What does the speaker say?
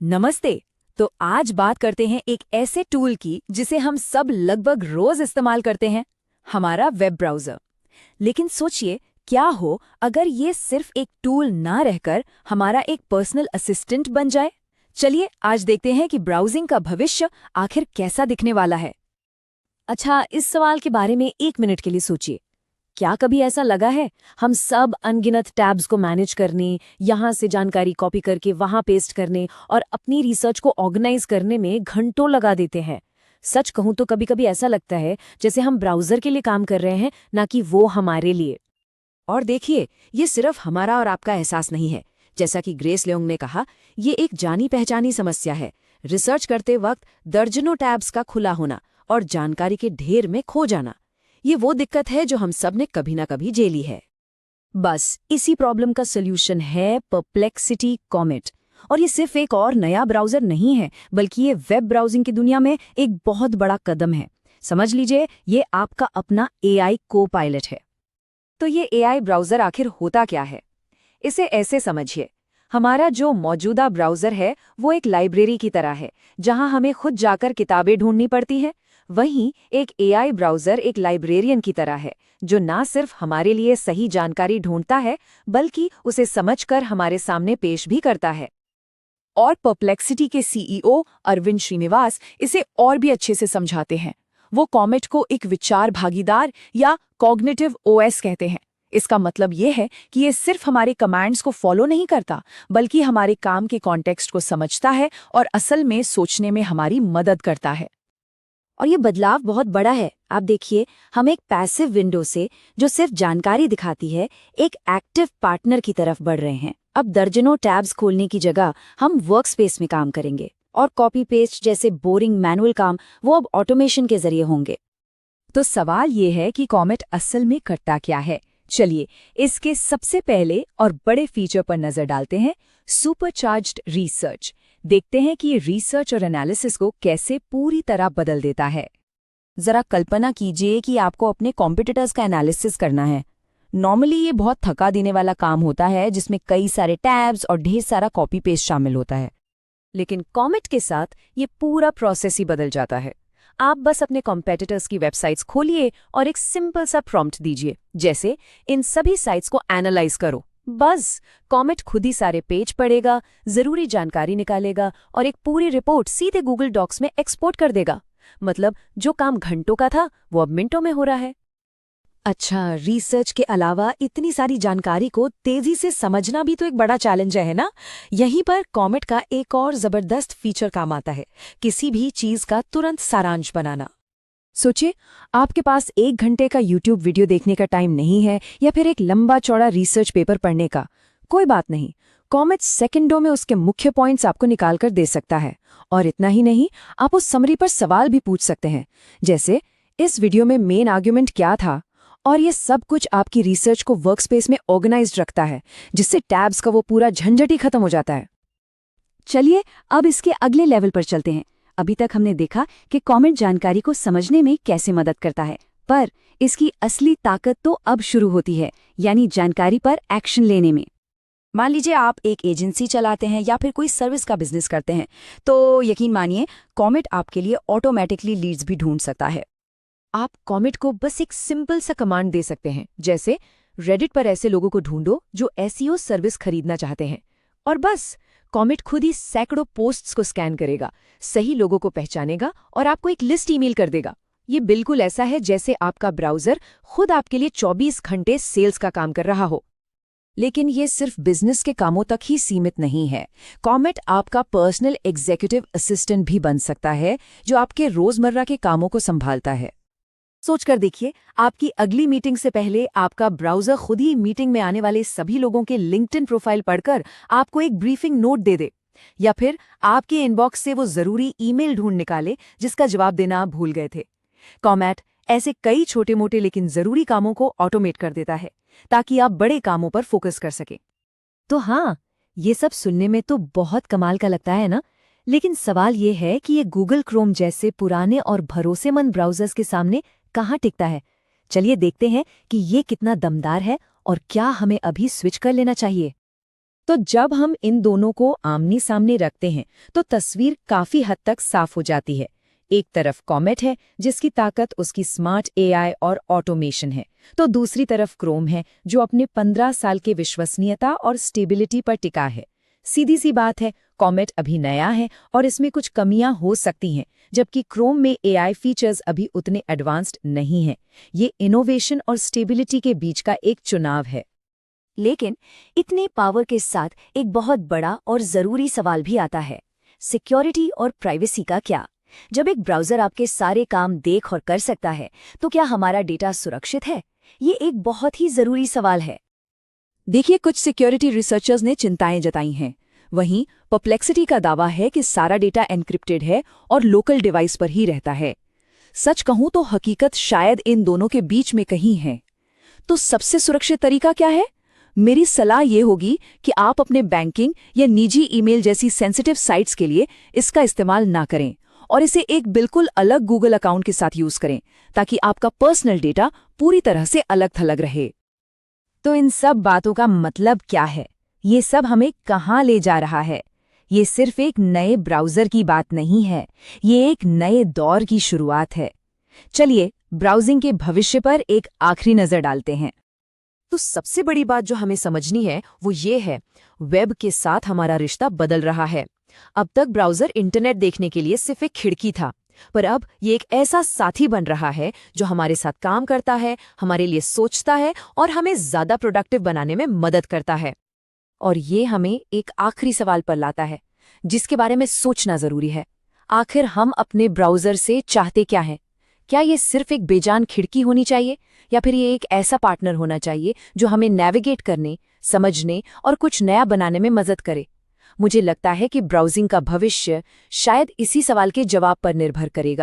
नमस्ते। तो आज बात करते हैं एक ऐसे टूल की जिसे हम सब लगभग रोज इस्तेमाल करते हैं, हमारा वेब ब्राउज़र। लेकिन सोचिए, क्या हो अगर ये सिर्फ एक टूल ना रहकर हमारा एक पर्सनल असिस्टेंट बन जाए। चलिए आज देखते हैं कि ब्राउजिंग का भविष्य आखिर कैसा दिखने वाला है। अच्छा, इस सवाल के बारे में एक मिनट के लिए सोचिए। क्या कभी ऐसा लगा है हम सब अनगिनत टैब्स को मैनेज करने, यहाँ से जानकारी कॉपी करके वहाँ पेस्ट करने और अपनी रिसर्च को ऑर्गेनाइज करने में घंटों लगा देते हैं। सच कहूँ तो कभी कभी ऐसा लगता है जैसे हम ब्राउज़र के लिए काम कर रहे हैं, ना कि वो हमारे लिए। और देखिए, ये सिर्फ हमारा और आपका एहसास नहीं है। जैसा कि ग्रेस लियोंग ने कहा, ये एक जानी पहचानी समस्या है। रिसर्च करते वक्त दर्जनों टैब्स का खुला होना और जानकारी के ढेर में खो जाना, ये वो दिक्कत है जो हम सब ने कभी ना कभी झेली है। बस इसी प्रॉब्लम का सल्यूशन है परप्लेक्सिटी कॉमेट। और ये सिर्फ एक और नया ब्राउज़र नहीं है, बल्कि ये वेब ब्राउजिंग की दुनिया में एक बहुत बड़ा कदम है। समझ लीजिए, ये आपका अपना एआई को पायलट है। तो ये एआई ब्राउज़र आखिर होता क्या है? इसे ऐसे समझिए, हमारा जो मौजूदा ब्राउज़र है वो एक लाइब्रेरी की तरह है, जहां हमें खुद जाकर किताबें ढूंढनी पड़ती हैं। वहीं एक एआई ब्राउज़र एक लाइब्रेरियन की तरह है, जो ना सिर्फ हमारे लिए सही जानकारी ढूंढता है, बल्कि उसे समझकर हमारे सामने पेश भी करता है। और परप्लेक्सिटी के सीईओ अरविंद श्रीनिवास इसे और भी अच्छे से समझाते हैं। वो कॉमेट को एक विचार भागीदार या कॉग्निटिव ओएस कहते हैं। इसका मतलब ये है कि ये सिर्फ हमारे कमांड्स को फॉलो नहीं करता, बल्कि हमारे काम के कॉन्टेक्स्ट को समझता है और असल में सोचने में हमारी मदद करता है। और ये बदलाव बहुत बड़ा है। आप देखिए, हम एक पैसिव विंडो से, जो सिर्फ जानकारी दिखाती है, एक एक्टिव पार्टनर की तरफ बढ़ रहे हैं। अब दर्जनों टैब्स खोलने की जगह हम वर्कस्पेस में काम करेंगे, और कॉपी पेस्ट जैसे बोरिंग मैनुअल काम वो अब ऑटोमेशन के जरिए होंगे। तो सवाल ये है कि कॉमेट असल में करता क्या है। चलिए इसके सबसे पहले और बड़े फीचर पर नजर डालते हैं, सुपरचार्ज्ड रिसर्च। देखते हैं कि ये रिसर्च और एनालिसिस को कैसे पूरी तरह बदल देता है। जरा कल्पना कीजिए कि आपको अपने कॉम्पिटिटर्स का एनालिसिस करना है। नॉर्मली ये बहुत थका देने वाला काम होता है, जिसमें कई सारे टैब्स और ढेर सारा कॉपी पेस्ट शामिल होता है। लेकिन कॉमेट के साथ ये पूरा प्रोसेस ही बदल जाता है। आप बस अपने कॉम्पिटिटर्स की वेबसाइट्स खोलिए और एक सिंपल सा प्रॉम्प्ट दीजिए, जैसे इन सभी साइट्स को एनालाइज करो। बस कॉमेट खुद ही सारे पेज पढ़ेगा, जरूरी जानकारी निकालेगा और एक पूरी रिपोर्ट सीधे गूगल डॉक्स में एक्सपोर्ट कर देगा। मतलब जो काम घंटों का था वो अब मिनटों में हो रहा है। अच्छा, रिसर्च के अलावा इतनी सारी जानकारी को तेजी से समझना भी तो एक बड़ा चैलेंज है ना। यहीं पर कॉमेट का एक और जबरदस्त फीचर काम आता है, किसी भी चीज का तुरंत सारांश बनाना। सोचिए, आपके पास 1 घंटे का यूट्यूब वीडियो देखने का टाइम नहीं है, या फिर एक लंबा चौड़ा रिसर्च पेपर पढ़ने का। कोई बात नहीं, कॉमेट सेकंडों में उसके मुख्य पॉइंट्स आपको निकाल कर दे सकता है। और इतना ही नहीं, आप उस समरी पर सवाल भी पूछ सकते हैं, जैसे इस वीडियो में मेन आर्ग्यूमेंट क्या था। और ये सब कुछ आपकी रिसर्च को वर्कस्पेस में ऑर्गेनाइज्ड रखता है, जिससे टैब्स का वो पूरा झंझट ही खत्म हो जाता है। चलिए अब इसके अगले लेवल पर चलते हैं। अभी तक हमने देखा कि कॉमेट जानकारी को समझने में कैसे मदद करता है, पर इसकी असली ताकत तो अब शुरू होती है, यानी जानकारी पर एक्शन लेने में। मान लीजिए आप एक एजेंसी चलाते हैं या फिर कोई सर्विस का बिजनेस करते हैं, तो यकीन मानिए कॉमेट आपके लिए ऑटोमेटिकली लीड्स भी ढूंढ सकता है। आप कॉमेट को बस एक सिंपल सा कमांड दे सकते हैं, जैसे रेडिट पर ऐसे लोगों को ढूंढो जो एसईओ सर्विस खरीदना चाहते हैं। और बस कॉमेट खुद ही सैकड़ों पोस्ट्स को स्कैन करेगा, सही लोगों को पहचानेगा और आपको एक लिस्ट ईमेल कर देगा। ये बिल्कुल ऐसा है जैसे आपका ब्राउज़र खुद आपके लिए 24 घंटे सेल्स का काम कर रहा हो। लेकिन ये सिर्फ बिजनेस के कामों तक ही सीमित नहीं है। कॉमेट आपका पर्सनल एग्जीक्यूटिव असिस्टेंट भी बन सकता है, जो आपके रोजमर्रा के कामों को संभालता है। सोचकर देखिए, आपकी अगली मीटिंग से पहले आपका ब्राउज़र खुद ही मीटिंग में आने वाले सभी लोगों के लिंक्डइन प्रोफाइल पढ़कर आपको एक ब्रीफिंग नोट दे दे, या फिर आपके इनबॉक्स से वो जरूरी ईमेल ढूंढ निकाले जिसका जवाब देना आप भूल गए थे। कॉमेट ऐसे कई छोटे मोटे लेकिन जरूरी कामों को ऑटोमेट कर देता है, ताकि आप बड़े कामों पर फोकस कर सकें। तो हाँ, ये सब सुनने में तो बहुत कमाल का लगता है ना। लेकिन सवाल ये है कि ये गूगल क्रोम जैसे पुराने और भरोसेमंद ब्राउज़र्स के सामने कहाँ टिकता है। चलिए देखते हैं कि ये कितना दमदार है और क्या हमें अभी स्विच कर लेना चाहिए। तो जब हम इन दोनों को आमने सामने रखते हैं तो तस्वीर काफी हद तक साफ हो जाती है। एक तरफ कॉमेट है जिसकी ताकत उसकी स्मार्ट एआई और ऑटोमेशन है, तो दूसरी तरफ क्रोम है जो अपने 15 साल के विश्वसनीयता और स्टेबिलिटी पर टिका है। सीधी सी बात है, कॉमेट अभी नया है और इसमें कुछ कमियां हो सकती हैं, जबकि क्रोम में एआई फीचर्स अभी उतने एडवांस्ड नहीं हैं। ये इनोवेशन और स्टेबिलिटी के बीच का एक चुनाव है। लेकिन इतने पावर के साथ एक बहुत बड़ा और ज़रूरी सवाल भी आता है, सिक्योरिटी और प्राइवेसी का क्या? जब एक ब्राउज़र आपके सारे काम देख और कर सकता है, तो क्या हमारा डेटा सुरक्षित है? ये एक बहुत ही ज़रूरी सवाल है। देखिए, कुछ सिक्योरिटी रिसर्चर्स ने चिंताएं जताई हैं। वहीं परप्लेक्सिटी का दावा है कि सारा डेटा एन्क्रिप्टेड है और लोकल डिवाइस पर ही रहता है। सच कहूं तो हकीकत शायद इन दोनों के बीच में कहीं है। तो सबसे सुरक्षित तरीका क्या है? मेरी सलाह ये होगी कि आप अपने बैंकिंग या निजी ईमेल जैसी सेंसिटिव साइट्स के लिए इसका इस्तेमाल ना करें और इसे एक बिल्कुल अलग गूगल अकाउंट के साथ यूज करें, ताकि आपका पर्सनल डेटा पूरी तरह से अलग थलग रहे। तो इन सब बातों का मतलब क्या है? ये सब हमें कहाँ ले जा रहा है? ये सिर्फ एक नए ब्राउज़र की बात नहीं है, ये एक नए दौर की शुरुआत है। चलिए ब्राउजिंग के भविष्य पर एक आखिरी नज़र डालते हैं। तो सबसे बड़ी बात जो हमें समझनी है वो ये है, वेब के साथ हमारा रिश्ता बदल रहा है। अब तक ब्राउज़र इंटरनेट देखने के लिए सिर्फ एक खिड़की था, पर अब ये एक ऐसा साथी बन रहा है जो हमारे साथ काम करता है, हमारे लिए सोचता है और हमें ज़्यादा प्रोडक्टिव बनाने में मदद करता है। और ये हमें एक आखिरी सवाल पर लाता है, जिसके बारे में सोचना ज़रूरी है। आखिर हम अपने ब्राउज़र से चाहते क्या हैं? क्या ये सिर्फ एक बेजान खिड़की होनी चाहिए, या फिर ये एक ऐसा पार्टनर होना चाहिए जो हमें नेविगेट करने, समझने और कुछ नया बनाने में मदद करे? मुझे लगता है कि ब्राउजिंग का भविष्य शायद इसी सवाल के जवाब पर निर्भर करेगा।